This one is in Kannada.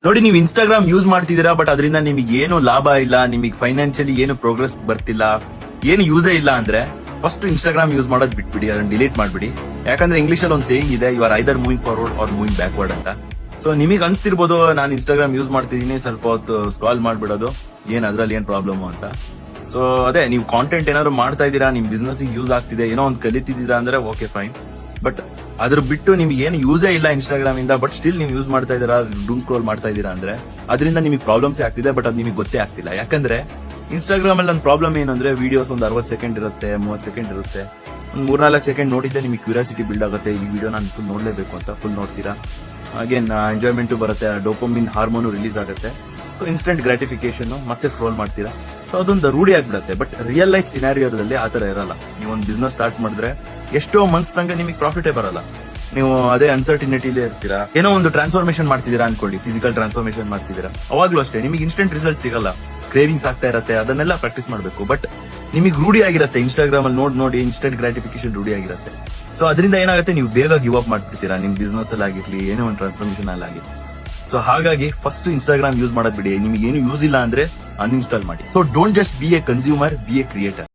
ನೋಡಿ, ನೀವು ಇನ್ಸ್ಟಾಗ್ರಾಮ್ ಯೂಸ್ ಮಾಡ್ತಿದ್ದೀರಾ, ಬಟ್ ಅದರಿಂದ ನಿಮಗೆ ಏನು ಲಾಭ ಇಲ್ಲ, ನಿಮಗೆ ಫೈನಾನ್ಷಿಯಲಿ ಏನು ಪ್ರೋಗ್ರೆಸ್ ಬರ್ತಿಲ್ಲ, ಏನು ಯೂಸೇ ಇಲ್ಲ ಅಂದ್ರೆ ಫಸ್ಟ್ ಇನ್ಸ್ಟಾಗ್ರಾಮ್ ಯೂಸ್ ಮಾಡೋದು ಬಿಟ್ಬಿಡಿ, ಅದನ್ನ ಡಿಲೀಟ್ ಮಾಡ್ಬಿಡಿ. ಯಾಕಂದ್ರೆ ಇಂಗ್ಲಿಷ್ ಅಲ್ಲಿ ಒಂದು ಸೇಯಿಂಗ್ ಇದೆ, you are either moving forward or moving backward ಅಂತ. ಸೊ ನಿಮಗೆ ಅನ್ಸ್ತಿರ್ಬೋದು ನಾನು ಇನ್ಸ್ಟಾಗ್ರಾಮ್ ಯೂಸ್ ಮಾಡ್ತಿದ್ದೀನಿ, ಸ್ವಲ್ಪ ಹೊತ್ತು ಸ್ಕ್ರಾಲ್ ಮಾಡ್ಬಿಡೋದು, ಏನ್ ಅದ್ರಲ್ಲಿ ಏನ್ ಪ್ರಾಬ್ಲಮ್ ಅಂತ. ಸೊ ಅದೇ, ನೀವು ಕಾಂಟೆಂಟ್ ಏನಾದ್ರು ಮಾಡ್ತಾ ಇದ್ದೀರಾ, ನಿಮ್ ಬಿಸ್ನೆಸ್ ಯೂಸ್ ಆಗ್ತಿದೆ, ಏನೋ ಒಂದು ಕಲಿತಿದ್ದೀರಾ ಅಂದ್ರೆ ಓಕೆ ಫೈನ್. ಬಟ್ ಅದ್ರ ಬಿಟ್ಟು ನಿಮ್ಗೆ ಏನು ಯೂಸೇ ಇಲ್ಲ ಇನ್ಸ್ಟಾಗ್ರಾಮ್ ಇಂದ, ಬಟ್ ಸ್ಟಿಲ್ ನೀವು ಯೂಸ್ ಮಾಡ್ತಾ ಇದೀರಾ, ಡೂಮ್ ಸ್ಕ್ರೋಲ್ ಮಾಡ್ತಾ ಇದೀರಾ ಅಂದ್ರೆ ಅದರಿಂದ ನಿಮಗೆ ಪ್ರಾಬ್ಲಮ್ಸ್ ಆಗ್ತಿದೆ, ಬಟ್ ಅದು ನಿಮಗೆ ಗೊತ್ತೇ ಆಗ್ತಿಲ್ಲ. ಯಾಕಂದ್ರೆ ಇನ್ಸ್ಟಾಗ್ರಾಮ್ ಅಲ್ಲಿ ಒಂದು ಪ್ರಾಬ್ಲಮ್ ಏನು ಅಂದ್ರೆ ವಿಡಿಯೋಸ್ ಒಂದು 60 ಸೆಕೆಂಡ್ ಇರುತ್ತೆ, 30 ಸೆಕೆಂಡ್ ಇರುತ್ತೆ. ಒಂದು 3-4 ಸೆಕೆಂಡ್ ನೋಡಿದ್ರೆ ನಿಮಗೆ ಕ್ಯೂರಿಯಾಸಿಟಿ ಬಿಲ್ಡ್ ಆಗುತ್ತೆ, ಈ ವಿಡಿಯೋ ನಾನು ಫುಲ್ ನೋಡ್ಲೇಬೇಕು ಅಂತ ಫುಲ್ ನೋಡ್ತೀರಾ. ಅಗೇನ್ ಎಂಜಾಯ್ಮೆಂಟ್ ಬರುತ್ತೆ, ಡೋಪಮಿನ್ ಹಾರ್ಮೋನ್ ರಿಲೀಸ್ ಆಗುತ್ತೆ. ಸೊ ಇನ್ಸ್ಟೆಂಟ್ ಗ್ರಾಟಿಫಿಕೇಶನ್, ಮತ್ತೆ ಸ್ಕ್ರೋಲ್ ಮಾಡ್ತೀರಾ. ಸೊ ಅದೊಂದು ರೂಢಿ ಆಗ್ಬಿಡುತ್ತೆ. ಬಟ್ ರಿಯಲ್ ಲೈಫ್ ಸಿನಾರಿಯೋದಲ್ಲಿ ಆತರ ಇರಲ್ಲ. ನೀವು ಒಂದು ಬಿಸ್ನೆಸ್ ಸ್ಟಾರ್ಟ್ ಮಾಡಿದ್ರೆ ಎಷ್ಟೋ ಮಂತ್ಸ್ ತನಕ ನಿಮಗೆ ಪ್ರಾಫಿಟೇ ಬರಲ್ಲ. ನೀವು ಅದೇ ಅನ್ಸರ್ಟಿನಿಟಿಲೇ ಇರ್ತೀರಾ. ಏನೋ ಒಂದು ಟ್ರಾನ್ಸ್ಫಾರ್ಮೇಶನ್ ಮಾಡ್ತಿದ್ದೀರಾ ಅನ್ಕೊಳ್ಳಿ, ಫಿಸಿಕಲ್ ಟ್ರಾನ್ಸ್ಫಾರ್ಮೇಶನ್ ಮಾಡ್ತಿದ್ದೀರಾ, ಅವಾಗ್ಲೂ ಅಷ್ಟೇ ನಿಮಗೆ ಇನ್ಸ್ಟೆಂಟ್ ರಿಸಲ್ಟ್ ಸಿಗಲ್ಲ. ಕ್ರೇವಿಂಗ್ಸ್ ಆಗ್ತಾ ಇರತ್ತೆ, ಅದನ್ನೆಲ್ಲ ಪ್ರಾಕ್ಟೀಸ್ ಮಾಡಬೇಕು. ಬಟ್ ನಿಮಗೆ ರೂಢಿ ಆಗಿರುತ್ತೆ, ಇನ್ಸ್ಟಾಗ್ರಾಮ್ ಅಲ್ಲಿ ನೋಡಿ ಇನ್ಸ್ಟೆಂಟ್ ಗ್ರಾಟಿಫಿಕೇಶನ್ ರೂಢಿ ಆಗಿರುತ್ತೆ. ಸೊ ಅದರಿಂದ ಏನಾಗುತ್ತೆ, ನೀವು ಬೇಗ ಗಿವ್ ಅಪ್ ಮಾಡ್ಬಿಡ್ತೀರಾ, ನಿಮ್ ಬಿಸ್ನೆಸ್ ಅಲ್ಲಿ ಆಗಿರ್ಲಿ, ಏನೋ ಒಂದು ಟ್ರಾನ್ಸ್ಫಾರ್ಮೇಶನ್ ಅಲ್ಲಿ ಆಗಿರ್ಲಿ. ಸೊ ಹಾಗಾಗಿ ಫಸ್ಟ್ ಇನ್ಸ್ಟಾಗ್ರಾಮ್ ಯೂಸ್ ಮಾಡೋದ್ ಬಿಡಿ. ನಿಮಗೆ ಏನು ಯೂಸ್ ಇಲ್ಲ ಅಂದ್ರೆ ಅನ್ಇನ್ಸ್ಟಾಲ್ ಮಾಡಿ. So don't just B A consumer, B A creator.